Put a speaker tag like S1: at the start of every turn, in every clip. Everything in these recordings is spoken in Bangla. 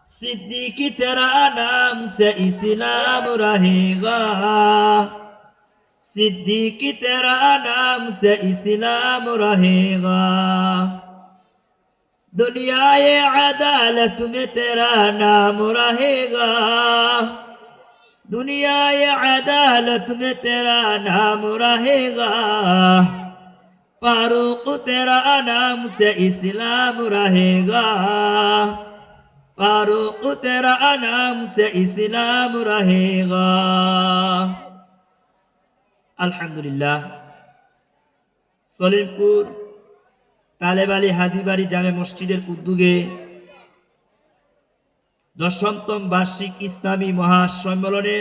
S1: सिद्दीकी तेरा नाम से इस्लाम रहेगा, सिद्दीकी तेरा नाम से इस्लाम रहेगा। दुनियाए अदालत में तेरा नाम रहेगा, दुनियाए अदालत में तेरा नाम रहेगा। फारूक तेरा नाम से इस्लाम रहेगा, फारूक तेरा नाम से इस्लाम रहेगा। আলহামদুলিল্লাহ। সলিমপুর তালেব আলী হাজীবাড়ি জামে মসজিদের উদ্যোগে 10তম বার্ষিক ইসলামী মহাসম্মেলনে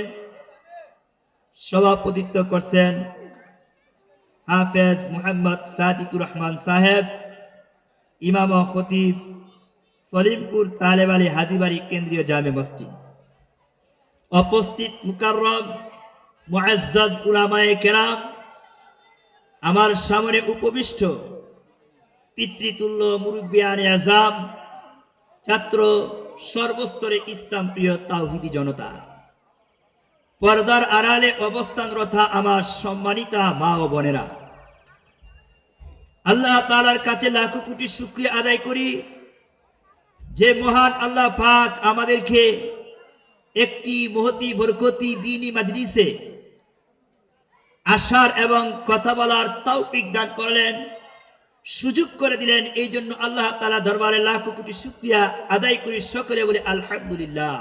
S1: সভাপতিত্ব করছেন হাফেজ মোহাম্মদ সাদিকুর রহমান সাহেব, ইমাম ও খতিব, সলিমপুর তালেব আলী হাজীবাড়ি কেন্দ্রীয় জামে মসজিদ। উপস্থিত মুকাররম মুআজ্জাজ উলামায়ে কেরাম, আমার সামনে উপবিষ্ট পিতৃতুল্য মুরব্বিয়ানে আযম, ছাত্র, সর্বস্তরে ইসলাম প্রিয় তাওহীদি জনতা, পর্দার আড়ালে অবস্থানরত আমার সম্মানিতা মা ও বোনেরা, আল্লাহ তাআলার কাছে লাখো কোটি শুকরিয়া আদায় করি যে মহান আল্লাহ পাক আমাদেরকে একটি মহতি বরকতি দ্বীনি মাজলিসে আসার এবং কথা বলার তৌফিক দান করলেন, সুযোগ করে দিলেন। এই জন্য আল্লাহ তাআলা দরবারে লাখো কোটি শুকরিয়া আদায় করি, সকলে বলি আলহামদুলিল্লাহ।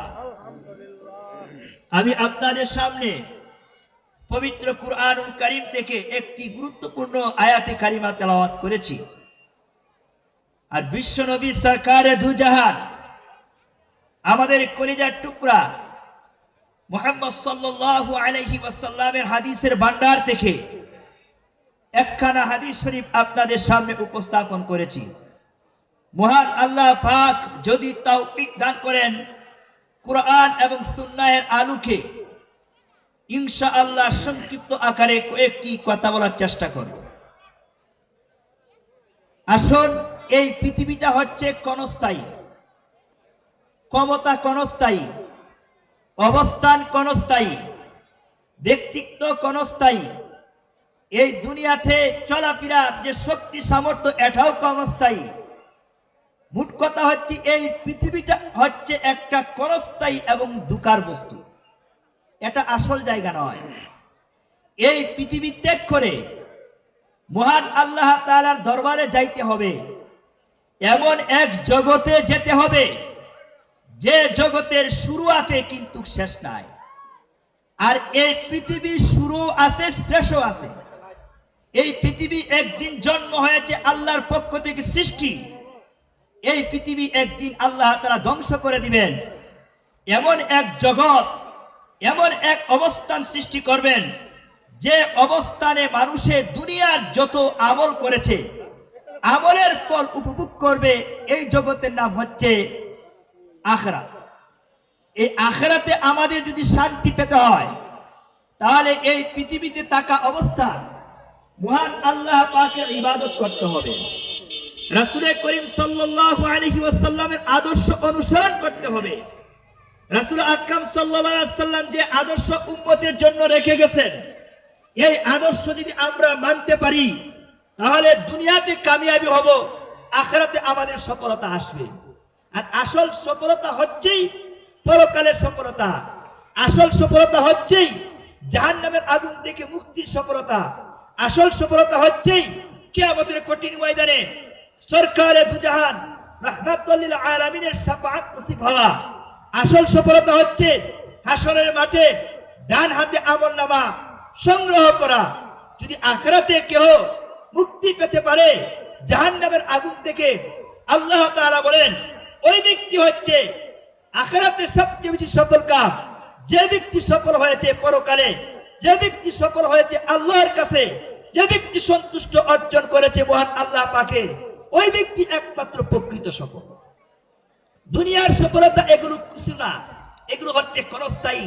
S1: আমি আপনাদের সামনে পবিত্র কুরআনুল কারীম থেকে একটি গুরুত্বপূর্ণ আয়াতে কারিমা তেলাওয়াত করেছি। আর বিশ্ব নবী সরকারে দুজাহান, আমাদের কলিজার টুকরা মুহাম্মদ সাল্লাল্লাহু আলাইহি ওয়াসাল্লামের হাদিসের ভান্ডার থেকে একখানা হাদিস শরীফ আপনাদের সামনে উপস্থাপন করেছি। মহান আল্লাহ পাক যদি তৌফিক দান করেন, কুরআন এবং সুন্নাহের আলোকে ইনশাআল্লাহ সংক্ষিপ্ত আকারে কয়েকটি কথা বলার চেষ্টা করব। আসুন, এই পৃথিবীটা হচ্ছে ক্ষণস্থায়ী, ক্ষমতা ক্ষণস্থায়ী, অবস্থান ক্ষণস্থায়ী, ব্যক্তিত্ব ক্ষণস্থায়ী। এই দুনিয়াতে চলাফেরা যে শক্তি সামর্থ্য, এটাও ক্ষণস্থায়ী। মোট কথা হচ্ছে এই পৃথিবীটা হচ্ছে একটা ক্ষণস্থায়ী এবং দুকার বস্তু, এটা আসল জায়গা নয়। এই পৃথিবী ত্যাগ করে মহান আল্লাহ তাআলার দরবারে যাইতে হবে, এমন এক জগতে যেতে হবে যে জগতের শুরু আছে কিন্তু শেষ নাই। আর এই পৃথিবীর শুরু আছে, শেষও আছে। এই পৃথিবী একদিন জন্ম হয়েছে, আল্লাহর পক্ষ থেকে সৃষ্টি। এই পৃথিবী একদিন আল্লাহ তাআলা ধ্বংস করে দিবেন। এমন এক জগৎ, এমন এক অবস্থান সৃষ্টি করবেন যে অবস্থানে মানুষে দুনিয়ার যত আমল করেছে, আমলের ফল উপভোগ করবে। এই জগতের নাম হচ্ছে আখিরাত। এই আখিরাতে আমাদের যদি শান্তি পেতে হয়, তাহলে এই পৃথিবীতে থাকা অবস্থা মহান আল্লাহ পাকের ইবাদত করতে হবে, রাসূল করিম সাল্লাল্লাহু আলাইহি ওয়াসাল্লামের আদর্শ অনুসরণ করতে হবে। রাসূল আকরাম সাল্লাল্লাহু আলাইহি ওয়াসাল্লাম যে আদর্শ উম্মতের জন্য রেখে গেছেন, এই আদর্শ যদি আমরা মানতে পারি, তাহলে দুনিয়াতে কামিয়াবি হব, আখিরাতে আমাদের সফলতা আসবে। আর আসল সফলতা হচ্ছেই পরকালের সফলতা, আসল সফলতা হচ্ছেই জাহান্নামের আগুন থেকে মুক্তির সফলতা, আসল সফলতা হচ্ছেই কিয়ামতের কঠিন ময়দানে সরকারে দুজাহান রাহমাতুল লিল আলামিনের শাফাআত নসিব হওয়া। আসল সফলতা হচ্ছে হাসরের মাঠে ডান হাতে আমলনামা সংগ্রহ করা। যদি আখিরাতে কেউ মুক্তি পেতে পারে জাহান্নামের আগুন থেকে, আল্লাহ তাআলা বলেন ওই ব্যক্তি হচ্ছে আখিরাতে সবচেয়ে বেশি সফল কাম। যে ব্যক্তি সফল হয়েছে পরকালে, যে ব্যক্তি সফল হয়েছে আল্লাহর কাছে, যে ব্যক্তি সন্তুষ্ট অর্জন করেছে মহান আল্লাহ পাকের, ওই ব্যক্তি একমাত্র প্রকৃত সফল। দুনিয়ার সফলতা এগুলো কিছু না, এগুলো হচ্ছে ক্ষণস্থায়ী।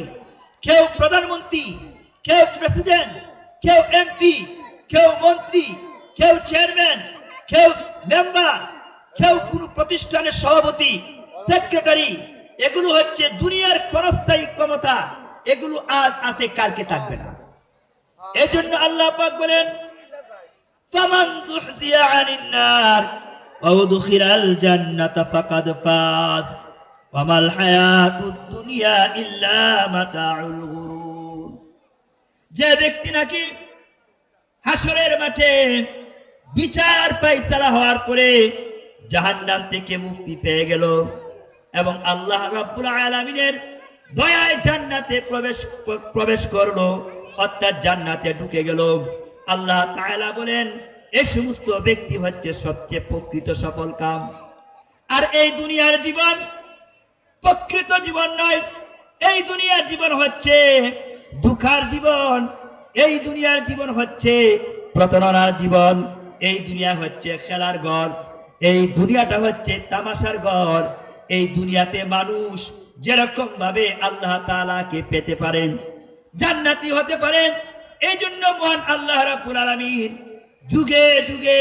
S1: কেউ প্রধানমন্ত্রী, কেউ প্রেসিডেন্ট, কেউ এমপি, কেউ মন্ত্রী, কেউ চেয়ারম্যান, কেউ মেম্বার, কেউ কোন প্রতিষ্ঠানের সভাপতি, সেক্রেটারি, এগুলো হচ্ছে দুনিয়ার ক্ষণস্থায়ী ক্ষমতা, এগুলো আজ আছে কালকে থাকবে না। এজন্য আল্লাহ পাক বলেন ফামান যুহজিয়া আনিন নার ওয়া উদখিলাল জান্নাতা ফাকাদ ফাজ ওয়া মাল হায়াতুদ দুনিয়া ইল্লা মাতাউল গুরুর। যে ব্যক্তি নাকি হাসরের মাঠে বিচার ফায়সালা হওয়ার পরে জাহান্নাম থেকে মুক্তি পেয়ে গেল এবং আল্লাহ রাব্বুল আলামিনের দয়ায় জান্নাতে প্রবেশ করলো, অর্থাৎ জান্নাতে ঢুকে গেল, আল্লাহ তাআলা বলেন এই সমস্ত ব্যক্তি হচ্ছে সবচেয়ে প্রকৃত সফল কাম। আর এই দুনিয়ার জীবন প্রকৃত জীবন নয়, এই দুনিয়ার জীবন হচ্ছে দুঃখার জীবন, এই দুনিয়ার জীবন হচ্ছে প্রতারণার জীবন, এই দুনিয়া হচ্ছে খেলার ঘর, এই দুনিয়াটা হচ্ছে তামাশার ঘর। এই দুনিয়াতে মানুষ যেরকম ভাবে আল্লাহ তাআলাকে পেতে পারেন, জান্নাতি হতে পারেন। এই জন্য মহান আল্লাহ রাব্বুল আলামিন যুগে যুগে